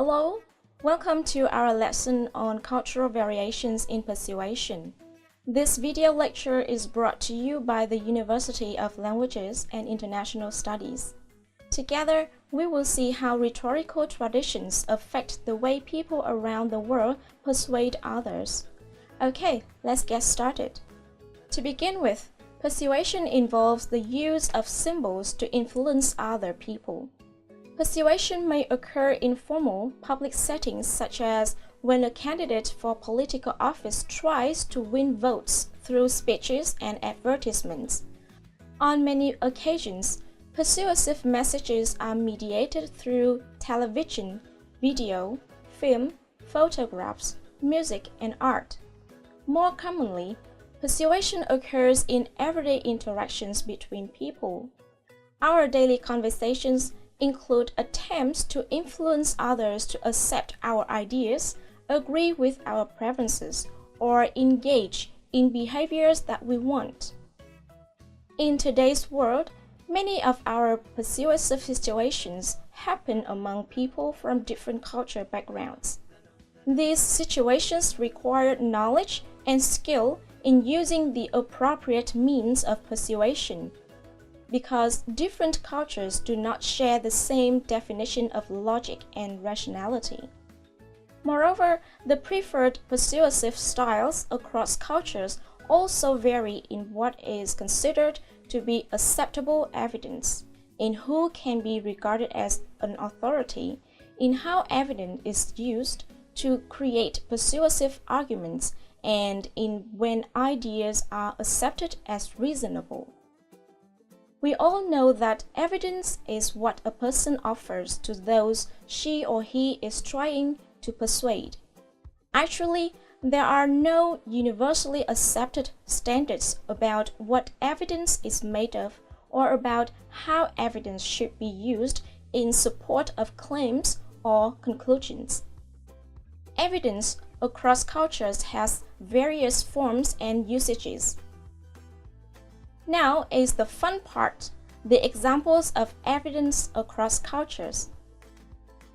Hello, welcome to our lesson on cultural variations in persuasion. This video lecture is brought to you by the University of Languages and International Studies. Together, we will see how rhetorical traditions affect the way people around the world persuade others. Okay, let's get started. To begin with, persuasion involves the use of symbols to influence other people. Persuasion may occur in formal, public settings such as when a candidate for political office tries to win votes through speeches and advertisements. On many occasions, persuasive messages are mediated through television, video, film, photographs, music, and art. More commonly, persuasion occurs in everyday interactions between people. Our daily conversations include attempts to influence others to accept our ideas, agree with our preferences, or engage in behaviors that we want. In today's world, many of our persuasive situations happen among people from different cultural backgrounds. These situations require knowledge and skill in using the appropriate means of persuasion, because different cultures do not share the same definition of logic and rationality. Moreover, the preferred persuasive styles across cultures also vary in what is considered to be acceptable evidence, in who can be regarded as an authority, in how evidence is used to create persuasive arguments, and in when ideas are accepted as reasonable. We all know that evidence is what a person offers to those she or he is trying to persuade. Actually, there are no universally accepted standards about what evidence is made of or about how evidence should be used in support of claims or conclusions. Evidence across cultures has various forms and usages. Now is the fun part, the examples of evidence across cultures.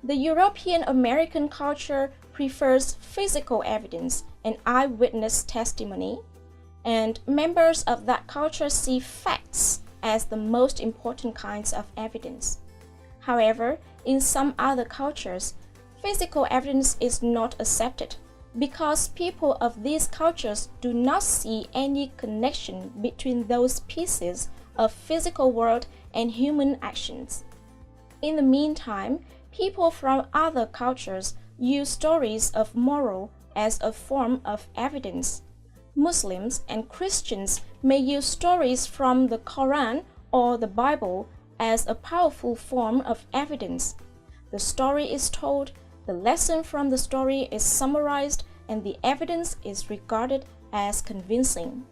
The European American culture prefers physical evidence and eyewitness testimony, and members of that culture see facts as the most important kinds of evidence. However, in some other cultures, physical evidence is not accepted, because people of these cultures do not see any connection between those pieces of physical world and human actions. In the meantime, people from other cultures use stories of moral as a form of evidence. Muslims and Christians may use stories from the Quran or the Bible as a powerful form of evidence. The story is told, the lesson from the story is summarized, and the evidence is regarded as convincing.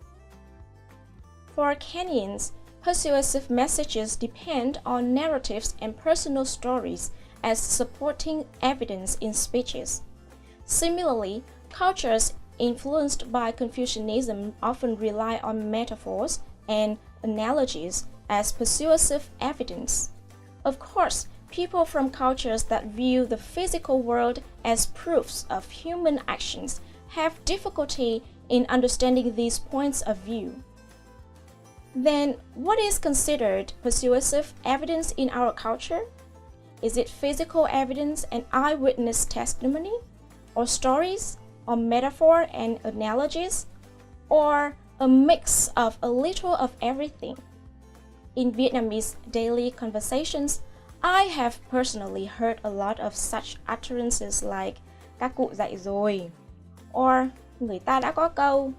For Kenyans, persuasive messages depend on narratives and personal stories as supporting evidence in speeches. Similarly, cultures influenced by Confucianism often rely on metaphors and analogies as persuasive evidence. Of course, people from cultures that view the physical world as proofs of human actions have difficulty in understanding these points of view. Then, what is considered persuasive evidence in our culture? Is it physical evidence and eyewitness testimony, or stories, or metaphor and analogies, or a mix of a little of everything? In Vietnamese daily conversations, I have personally heard a lot of such utterances like "các cụ dạy rồi" or "người ta đã có câu"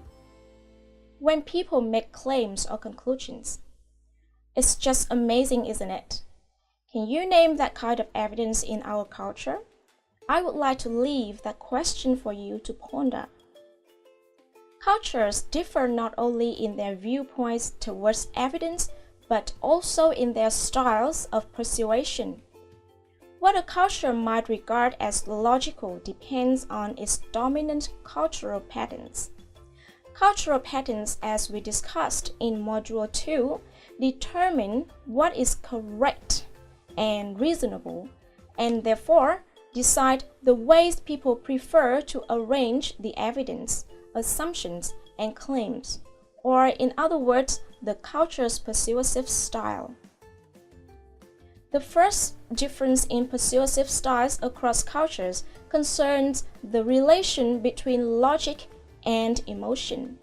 when people make claims or conclusions. It's just amazing, isn't it? Can you name that kind of evidence in our culture? I would like to leave that question for you to ponder. Cultures differ not only in their viewpoints towards evidence, but also in their styles of persuasion. What a culture might regard as logical depends on its dominant cultural patterns. Cultural patterns, as we discussed in Module 2, determine what is correct and reasonable, and therefore decide the ways people prefer to arrange the evidence, assumptions, and claims, or in other words, the culture's persuasive style. The first difference in persuasive styles across cultures concerns the relation between logic and emotion.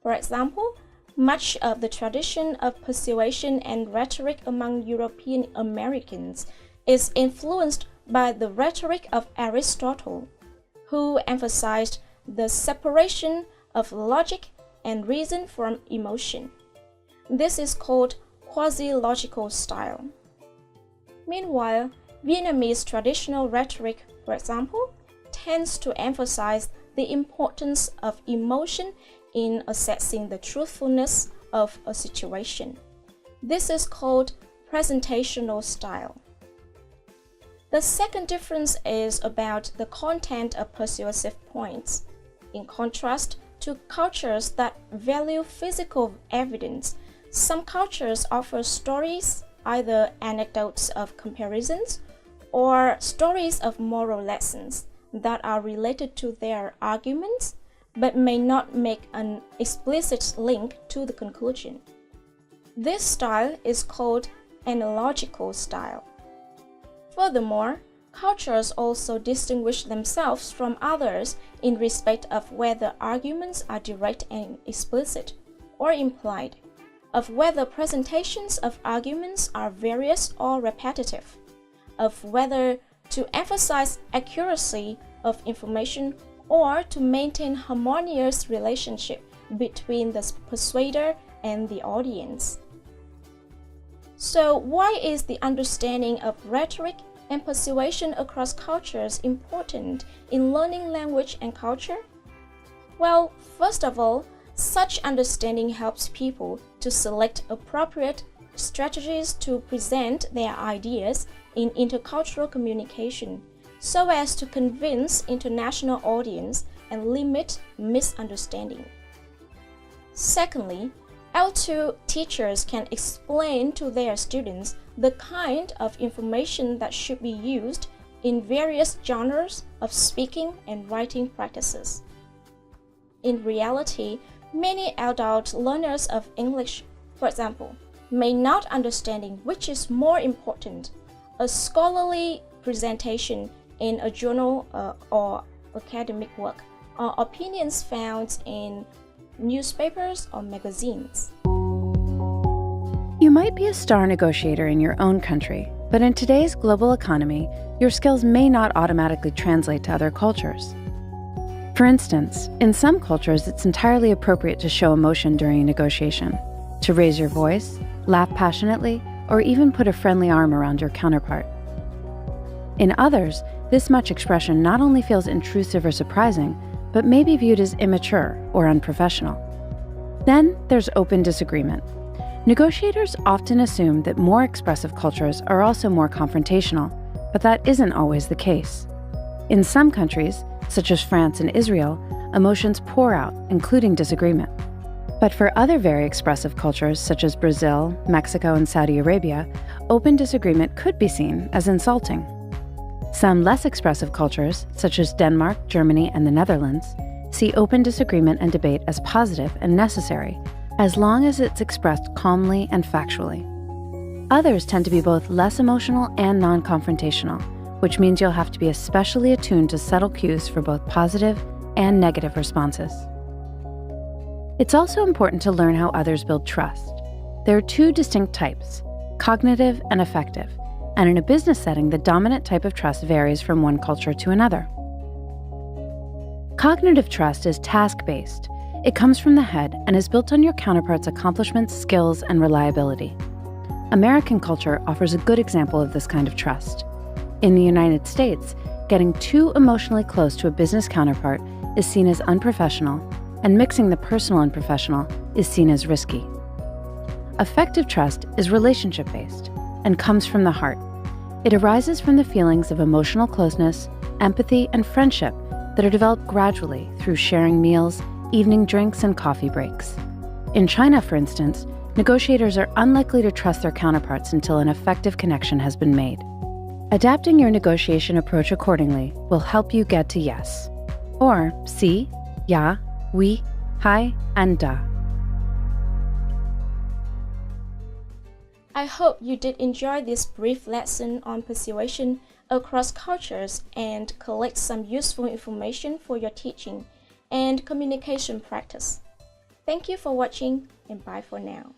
For example, much of the tradition of persuasion and rhetoric among European Americans is influenced by the rhetoric of Aristotle, who emphasized the separation of logic and reason from emotion. This is called quasi-logical style. Meanwhile, Vietnamese traditional rhetoric, for example, tends to emphasize the importance of emotion in assessing the truthfulness of a situation. This is called presentational style. The second difference is about the content of persuasive points. In contrast to cultures that value physical evidence, some cultures offer stories, either anecdotes of comparisons or stories of moral lessons that are related to their arguments but may not make an explicit link to the conclusion. This style is called analogical style. Furthermore, cultures also distinguish themselves from others in respect of whether arguments are direct and explicit or implied, of whether presentations of arguments are various or repetitive, of whether to emphasize accuracy of information or to maintain harmonious relationship between the persuader and the audience. So why is the understanding of rhetoric and persuasion across cultures important in learning language and culture? Well, first of all, such understanding helps people to select appropriate strategies to present their ideas in intercultural communication, so as to convince international audience and limit misunderstanding. Secondly, L2 teachers can explain to their students the kind of information that should be used in various genres of speaking and writing practices. In reality, many adult learners of English, for example, may not understand which is more important, a scholarly presentation in a journal or academic work, or opinions found in newspapers or magazines. You might be a star negotiator in your own country, but in today's global economy, your skills may not automatically translate to other cultures. For instance, in some cultures, it's entirely appropriate to show emotion during a negotiation, to raise your voice, laugh passionately, or even put a friendly arm around your counterpart. In others, this much expression not only feels intrusive or surprising, but may be viewed as immature or unprofessional. Then there's open disagreement. Negotiators often assume that more expressive cultures are also more confrontational, but that isn't always the case. In some countries, such as France and Israel, emotions pour out, including disagreement. But for other very expressive cultures, such as Brazil, Mexico, and Saudi Arabia, open disagreement could be seen as insulting. Some less expressive cultures, such as Denmark, Germany, and the Netherlands, see open disagreement and debate as positive and necessary, as long as it's expressed calmly and factually. Others tend to be both less emotional and non-confrontational, which means you'll have to be especially attuned to subtle cues for both positive and negative responses. It's also important to learn how others build trust. There are two distinct types, cognitive and affective, and in a business setting, the dominant type of trust varies from one culture to another. Cognitive trust is task-based. It comes from the head and is built on your counterpart's accomplishments, skills, and reliability. American culture offers a good example of this kind of trust. In the United States, getting too emotionally close to a business counterpart is seen as unprofessional, and mixing the personal and professional is seen as risky. Affective trust is relationship-based and comes from the heart. It arises from the feelings of emotional closeness, empathy, and friendship that are developed gradually through sharing meals, evening drinks, and coffee breaks. In China, for instance, negotiators are unlikely to trust their counterparts until an effective connection has been made. Adapting your negotiation approach accordingly will help you get to yes, or sí, ya, oui, hi, and da. I hope you did enjoy this brief lesson on persuasion across cultures and collect some useful information for your teaching and communication practice. Thank you for watching, and bye for now.